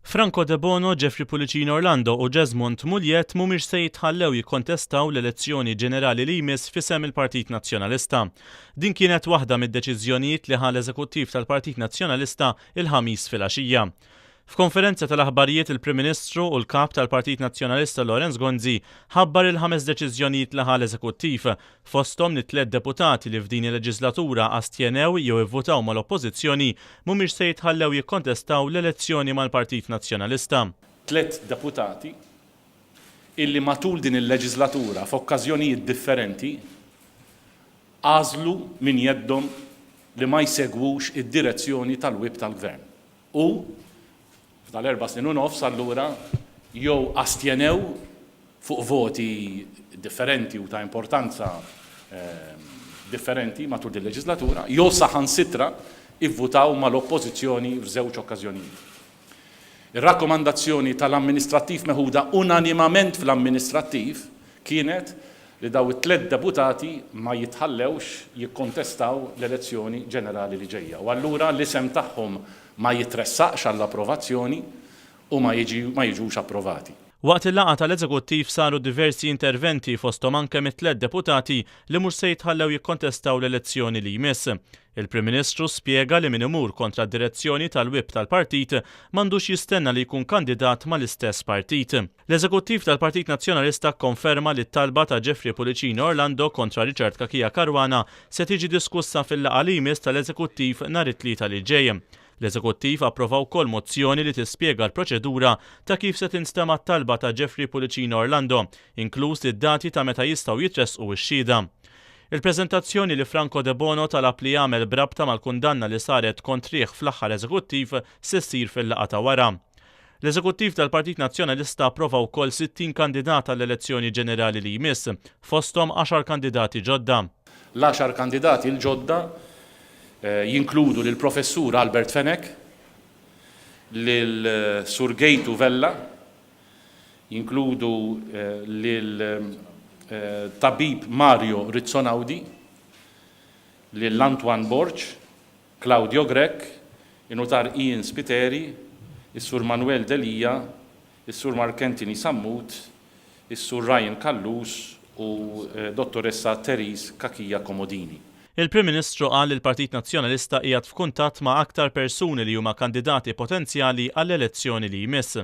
Franco De Bono, Jeffrey Pulicino Orlando u Jesmond Muljet mhumiex se jitħallew jikkontestaw l-elezzjoni ġenerali li jmiss fisem il-Partit Nazzjonalista. Din kienet waħda mid-deċiżjonijiet li ħal eżekuttiv tal-Partit Nazzjonalista il-ħamis filgħaxija. F'konferenza tal-aħbarijiet il-Prim Ministru u l-Kap tal-Partit Nazzjonalista Lorenz Gonzi ħabbar il-5 deċiżjonijiet li ħal eżekuttiv fosthom li 3 deputati li f'din il-leġislatura astjenew jew ivvutaw mal-Oppożizzjoni mhumiex se jitħallew jikkontestaw l-elezzjoni mal-Partit Nazzjonalista. 3 deputati illi matul din il-leġislatura f'okkażjonijiet differenti għażlu min jeddhom li ma jsegwux id-direzzjoni tal-wib tal-Gvern. U f'dal-4 snin u nofs allura jew astjenew fuq voti differenti u ta' importanza differenti matul din il-leġislatura, jew saħansitra ivvutaw mal-Oppożizzjoni f'żewġ okkażjonijiet. Ir-rakkomandazzjoni tal-amministrattiv meħuda unanimament fl-amministrattiv kienet li daw it-3 deputati ma jitħallewx jikkontestaw l-elezzjoni ġenerali li ġejja. U allura l-isem tagħhom ma jitressaqx għall-approvazzjoni u ma jiġux approvati. Waqt il-laqgħa tal-Eżekuttiv saru diversi interventi fosthom anke mit-3 deputati li mhux se jitħallew jikkontestaw l-elezzjoni li jmiss. Il-Prim Ministru spjega li min imur kontra d-direzzjoni tal-wib tal-partit m'għandux jistenna li jkun kandidat mal-istess partit. L-Eżekuttiv tal-Partit Nazzjonalista konferma li t-talba ta' Jeffrey Pulicino Orlando kontra Richard Kakija Caruana se tiġi diskussa fil-laqgħa li jmiss tal-Eżekuttiv nhar it-Tlieta li ġej. L-Eżekuttiv approva wkoll mozzjoni li tispjega l-proċedura ta' kif se tinstema' t-talba ta' Jeffrey Pulicino Orlando, inkluż id-dati ta' meta jistgħu jitressqu x-xhieda. Il-preżentazzjoni li Franco De Bono talab li jagħmel brabta mal-kundanna li saret kontrih fl-aħħar Eżekuttiv se ssir fil-laqgħa ta' wara. L-Eżekuttiv tal-Partit Nazzjonalista approva wkoll 60 kandidat għall-elezzjoni ġenerali li jmiss, fosthom 10 kandidati ġodda. L-10 kandidati l-ġodda jinkludu lill-professur Albert Fenek, lil-Sur Gejtu Vella, jinkludu lil-Tabib Mario Rizzonaudi, lil-Antoine Borch, Claudio Grech, in-Notar Ian Spiteri, is-Sur Manuel Delija, is-Sur Markentini Sammut, is-Sur Ryan Kallus u Dottoressa Therese Kakija Komodini. Il-Prim Ministru qal li l-Partit Nazzjonalista qiegħed f'kuntatt ma' aktar persuni li huma kandidati potenzjali għall-elezzjoni li jmiss.